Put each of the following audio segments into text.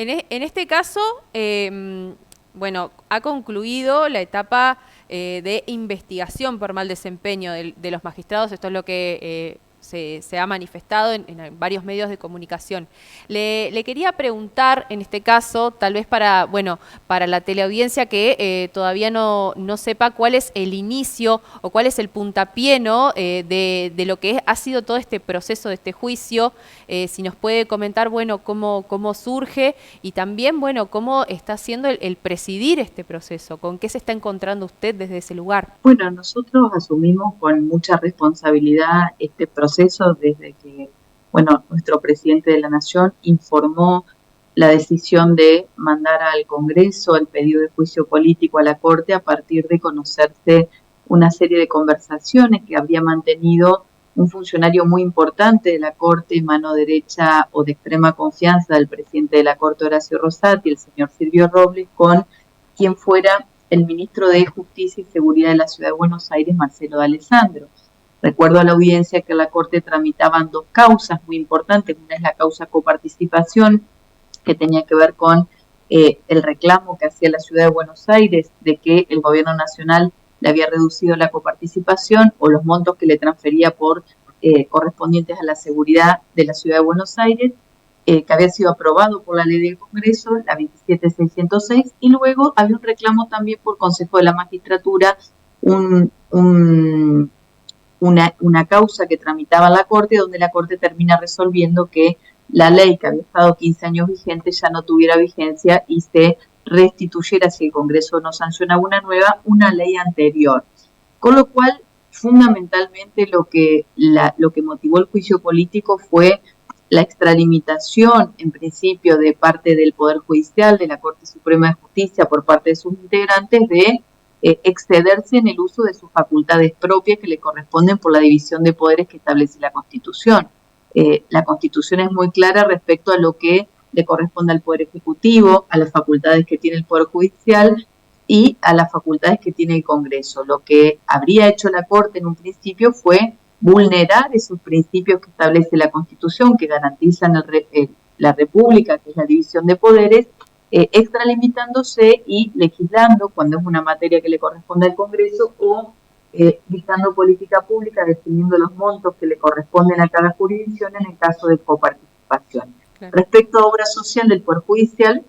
En este caso, bueno, ha concluido la etapa de investigación por mal desempeño de los magistrados. Esto es lo que se ha manifestado en varios medios de comunicación. Le quería preguntar, en este caso, tal vez para, bueno, para la teleaudiencia que todavía no sepa cuál es el inicio o cuál es el puntapié, ¿no? De lo que ha sido todo este proceso de este juicio, si nos puede comentar, bueno, cómo surge y también, bueno, cómo está haciendo el presidir este proceso, con qué se está encontrando usted desde ese lugar. Bueno, nosotros asumimos con mucha responsabilidad este proceso desde que, bueno, nuestro presidente de la Nación informó la decisión de mandar al Congreso el pedido de juicio político a la Corte a partir de conocerse una serie de conversaciones que había mantenido un funcionario muy importante de la Corte, mano derecha o de extrema confianza del presidente de la Corte, Horacio Rosati, el señor Silvio Robles, con quien fuera el ministro de Justicia y Seguridad de la Ciudad de Buenos Aires, Marcelo D'Alessandro. Recuerdo a la audiencia que en la Corte tramitaban dos causas muy importantes. Una es la causa coparticipación, que tenía que ver con el reclamo que hacía la Ciudad de Buenos Aires de que el gobierno nacional le había reducido la coparticipación o los montos que le transfería por correspondientes a la seguridad de la Ciudad de Buenos Aires, que había sido aprobado por la ley del Congreso, la 27606, y luego había un reclamo también por Consejo de la Magistratura, una causa que tramitaba la Corte, donde la Corte termina resolviendo que la ley que había estado 15 años vigente ya no tuviera vigencia y se restituyera, si el Congreso no sancionaba una nueva, una ley anterior. Con lo cual, fundamentalmente lo que motivó el juicio político fue la extralimitación, en principio, de parte del Poder Judicial, de la Corte Suprema de Justicia, por parte de sus integrantes, de excederse en el uso de sus facultades propias que le corresponden por la división de poderes que establece la Constitución. La Constitución es muy clara respecto a lo que le corresponde al Poder Ejecutivo, a las facultades que tiene el Poder Judicial y a las facultades que tiene el Congreso. Lo que habría hecho la Corte en un principio fue vulnerar esos principios que establece la Constitución, que garantizan la República, que es la división de poderes, extralimitándose y legislando cuando es una materia que le corresponde al Congreso o dictando política pública, definiendo los montos que le corresponden a cada jurisdicción en el caso de coparticipación. Claro. Respecto a obra social del Poder Judicial,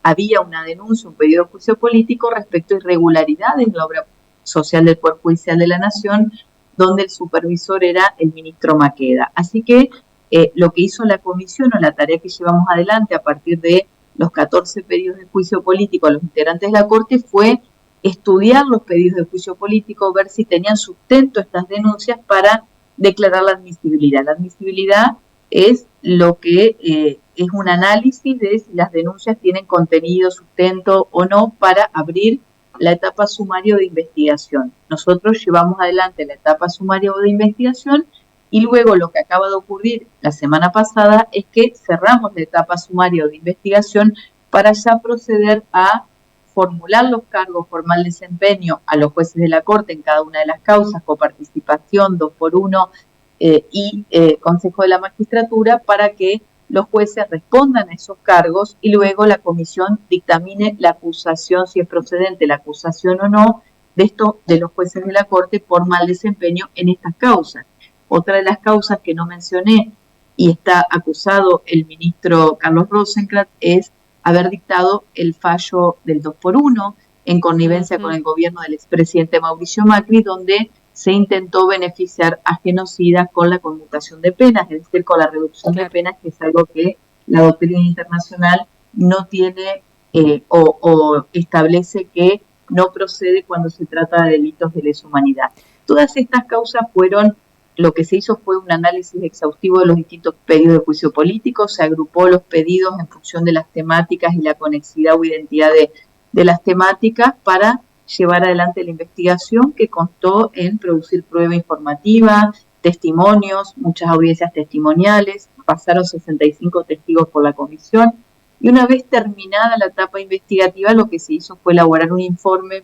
había una denuncia, un pedido de juicio político respecto a irregularidades en la obra social del Poder Judicial de la Nación, donde el supervisor era el ministro Maqueda. Así que lo que hizo la comisión o la tarea que llevamos adelante a partir de los 14 pedidos de juicio político a los integrantes de la Corte fue estudiar los pedidos de juicio político, ver si tenían sustento estas denuncias para declarar la admisibilidad. La admisibilidad es lo que es un análisis de si las denuncias tienen contenido, sustento o no para abrir la etapa sumaria de investigación. Nosotros llevamos adelante la etapa sumaria de investigación y luego lo que acaba de ocurrir la semana pasada es que cerramos la etapa sumaria de investigación para ya proceder a formular los cargos por mal desempeño a los jueces de la Corte en cada una de las causas, coparticipación, 2x1 y Consejo de la Magistratura, para que los jueces respondan a esos cargos y luego la comisión dictamine la acusación, si es procedente la acusación o no, de los jueces de la Corte por mal desempeño en estas causas. Otra de las causas que no mencioné y está acusado el ministro Carlos Rosenkrantz es haber dictado el fallo del 2x1 en connivencia con el gobierno del expresidente Mauricio Macri, donde se intentó beneficiar a genocidas con la conmutación de penas, es decir, con la reducción de penas, que es algo que la doctrina internacional no tiene o establece que no procede cuando se trata de delitos de lesa humanidad. Todas estas causas lo que se hizo fue un análisis exhaustivo de los distintos pedidos de juicio político, se agrupó los pedidos en función de las temáticas y la conexidad o identidad de las temáticas para llevar adelante la investigación, que constó en producir prueba informativa, testimonios, muchas audiencias testimoniales, pasaron 65 testigos por la comisión, y una vez terminada la etapa investigativa, lo que se hizo fue elaborar un informe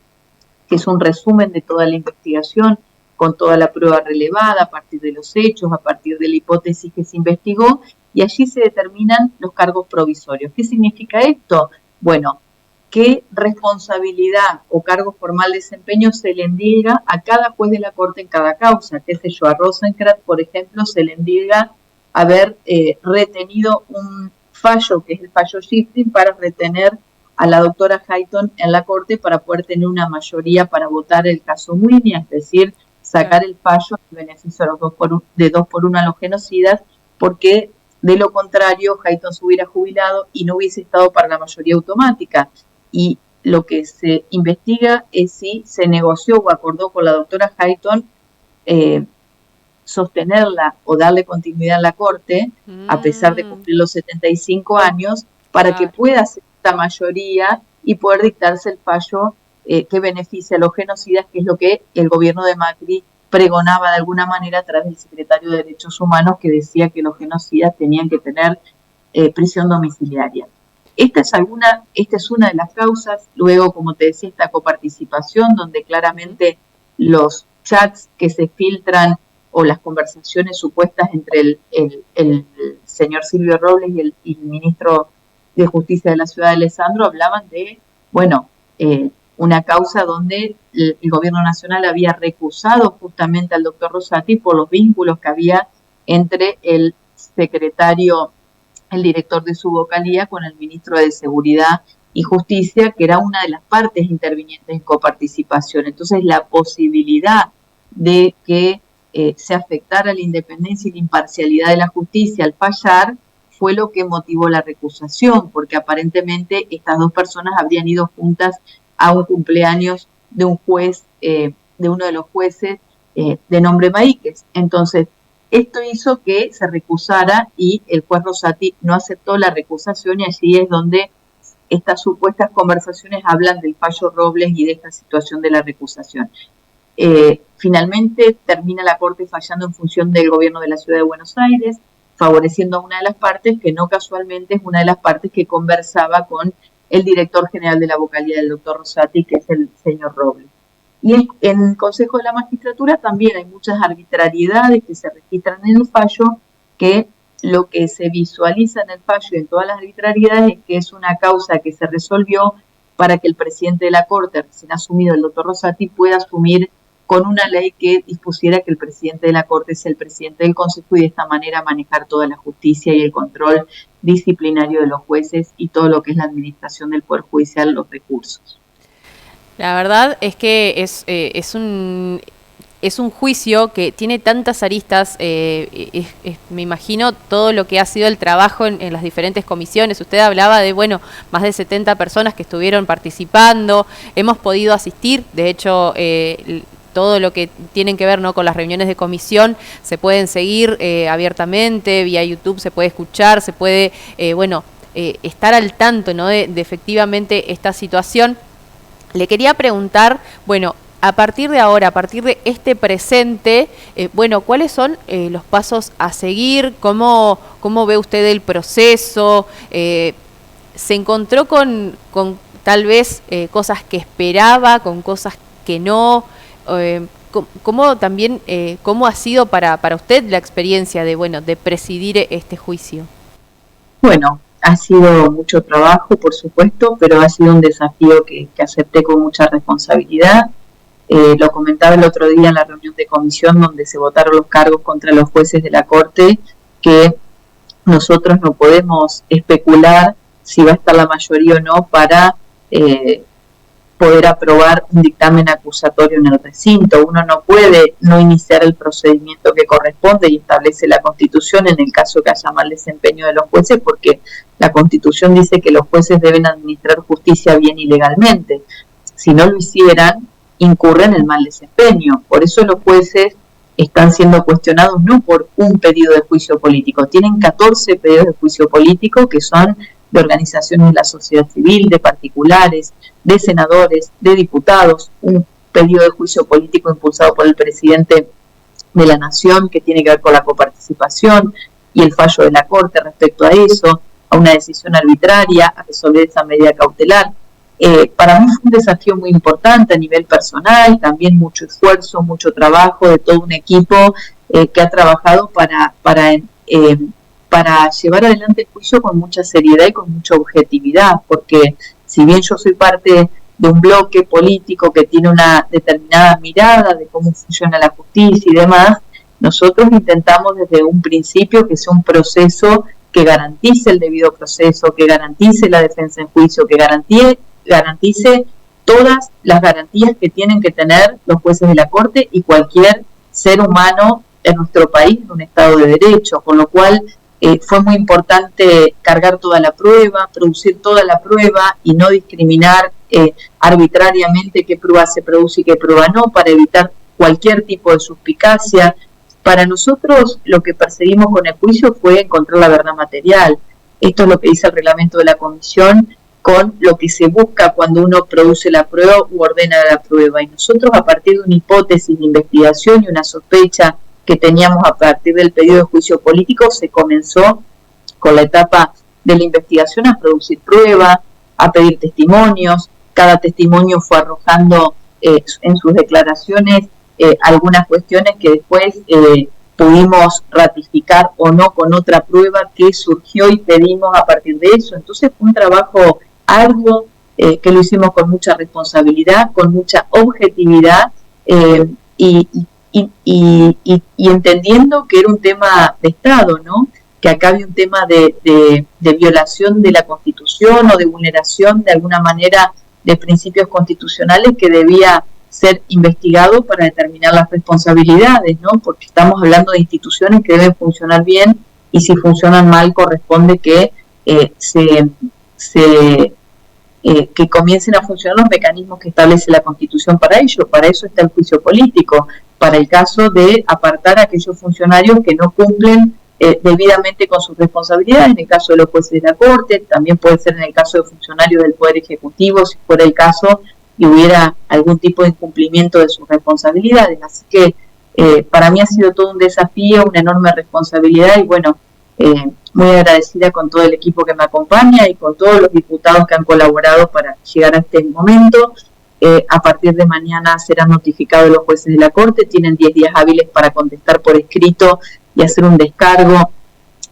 que es un resumen de toda la investigación, con toda la prueba relevada a partir de los hechos, a partir de la hipótesis que se investigó, y allí se determinan los cargos provisorios. ¿Qué significa esto? Bueno, qué responsabilidad o cargo formal de desempeño se le endilga a cada juez de la Corte en cada causa. Qué sé yo, a Rosenkrantz, por ejemplo, se le endilga haber retenido un fallo, que es el fallo Shifting, para retener a la doctora Hayton en la Corte para poder tener una mayoría para votar el caso Muiña, es decir, sacar el fallo en beneficio de los de 2-1 a los genocidas, porque de lo contrario Hayton se hubiera jubilado y no hubiese estado para la mayoría automática. Y lo que se investiga es si se negoció o acordó con la doctora Hayton sostenerla o darle continuidad a la Corte, a pesar de cumplir los 75 años, para que pueda hacer esta mayoría y poder dictarse el fallo que beneficia a los genocidas, que es lo que el gobierno de Macri pregonaba de alguna manera a través del secretario de Derechos Humanos, que decía que los genocidas tenían que tener prisión domiciliaria. Esta es una de las causas. Luego, como te decía, esta coparticipación, donde claramente los chats que se filtran o las conversaciones supuestas entre el señor Silvio Robles y el ministro de Justicia de la Ciudad de Alessandro hablaban de, bueno, una causa donde el gobierno nacional había recusado justamente al doctor Rosati por los vínculos que había entre el secretario, el director de su vocalía, con el ministro de Seguridad y Justicia, que era una de las partes intervinientes en coparticipación. Entonces, la posibilidad de que se afectara la independencia y la imparcialidad de la justicia al fallar fue lo que motivó la recusación, porque aparentemente estas dos personas habrían ido juntas a un cumpleaños de un juez, de uno de los jueces de nombre Maíquez. Entonces, esto hizo que se recusara y el juez Rosati no aceptó la recusación, y allí es donde estas supuestas conversaciones hablan del fallo Robles y de esta situación de la recusación. Finalmente termina la Corte fallando en función del gobierno de la Ciudad de Buenos Aires, favoreciendo a una de las partes que no casualmente es una de las partes que conversaba con el director general de la vocalía del doctor Rosati, que es el señor Robles. Y en el Consejo de la Magistratura también hay muchas arbitrariedades que se registran en el fallo, que lo que se visualiza en el fallo y en todas las arbitrariedades es que es una causa que se resolvió para que el presidente de la Corte, recién asumido el doctor Rosati, pueda asumir con una ley que dispusiera que el presidente de la Corte sea el presidente del Consejo y de esta manera manejar toda la justicia y el control disciplinario de los jueces y todo lo que es la administración del Poder Judicial, los recursos. La verdad es que es un juicio que tiene tantas aristas, me imagino todo lo que ha sido el trabajo en las diferentes comisiones. Usted hablaba de, bueno, más de 70 personas que estuvieron participando, hemos podido asistir, de hecho, todo lo que tienen que ver, ¿no?, con las reuniones de comisión se pueden seguir abiertamente, vía YouTube se puede escuchar, se puede, estar al tanto, ¿no?, de efectivamente esta situación. Le quería preguntar, bueno, a partir de ahora, a partir de este presente, ¿cuáles son los pasos a seguir? ¿Cómo ve usted el proceso? ¿Se encontró con tal vez cosas que esperaba, con cosas que no? ¿Cómo también, cómo ha sido para usted la experiencia de presidir este juicio? Bueno, ha sido mucho trabajo, por supuesto, pero ha sido un desafío que acepté con mucha responsabilidad. Lo comentaba el otro día en la reunión de comisión donde se votaron los cargos contra los jueces de la Corte, que nosotros no podemos especular si va a estar la mayoría o no para poder aprobar un dictamen acusatorio en el recinto. Uno no puede no iniciar el procedimiento que corresponde y establece la Constitución en el caso que haya mal desempeño de los jueces, porque la Constitución dice que los jueces deben administrar justicia bien y legalmente. Si no lo hicieran, incurren en el mal desempeño. Por eso los jueces están siendo cuestionados no por un pedido de juicio político, tienen 14 pedidos de juicio político que son de organizaciones de la sociedad civil, de particulares, de senadores, de diputados, un pedido de juicio político impulsado por el presidente de la Nación que tiene que ver con la coparticipación y el fallo de la Corte respecto a eso, a una decisión arbitraria, a resolver esa medida cautelar. Para mí fue un desafío muy importante a nivel personal, también mucho esfuerzo, mucho trabajo de todo un equipo que ha trabajado para para llevar adelante el juicio con mucha seriedad y con mucha objetividad, porque si bien yo soy parte de un bloque político que tiene una determinada mirada de cómo funciona la justicia y demás, nosotros intentamos desde un principio que sea un proceso que garantice el debido proceso, que garantice la defensa en juicio, que garantice todas las garantías que tienen que tener los jueces de la Corte y cualquier ser humano en nuestro país, en un Estado de Derecho, con lo cual fue muy importante cargar toda la prueba, producir toda la prueba y no discriminar arbitrariamente qué prueba se produce y qué prueba no, para evitar cualquier tipo de suspicacia. Para nosotros lo que perseguimos con el juicio fue encontrar la verdad material. Esto es lo que dice el reglamento de la comisión con lo que se busca cuando uno produce la prueba u ordena la prueba. Y nosotros, a partir de una hipótesis de investigación y una sospecha que teníamos a partir del pedido de juicio político, se comenzó con la etapa de la investigación a producir pruebas, a pedir testimonios. Cada testimonio fue arrojando en sus declaraciones algunas cuestiones que después pudimos ratificar o no con otra prueba que surgió y pedimos a partir de eso. Entonces fue un trabajo arduo que lo hicimos con mucha responsabilidad, con mucha objetividad y entendiendo que era un tema de Estado, ¿no? Que acá había un tema de violación de la Constitución o de vulneración de alguna manera de principios constitucionales que debía ser investigado para determinar las responsabilidades, ¿no? Porque estamos hablando de instituciones que deben funcionar bien y si funcionan mal corresponde que que comiencen a funcionar los mecanismos que establece la Constitución para ello. Para eso está el juicio político, para el caso de apartar a aquellos funcionarios que no cumplen debidamente con sus responsabilidades, en el caso de los jueces de la Corte, también puede ser en el caso de funcionarios del Poder Ejecutivo, si fuera el caso y hubiera algún tipo de incumplimiento de sus responsabilidades. Así que para mí ha sido todo un desafío, una enorme responsabilidad y bueno, muy agradecida con todo el equipo que me acompaña y con todos los diputados que han colaborado para llegar a este momento. A partir de mañana serán notificados los jueces de la Corte, tienen 10 días hábiles para contestar por escrito y hacer un descargo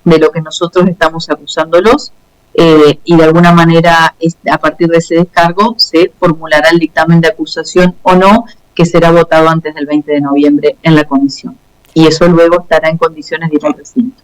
de lo que nosotros estamos acusándolos y de alguna manera a partir de ese descargo se formulará el dictamen de acusación o no, que será votado antes del 20 de noviembre en la comisión y eso luego estará en condiciones de ir al recinto.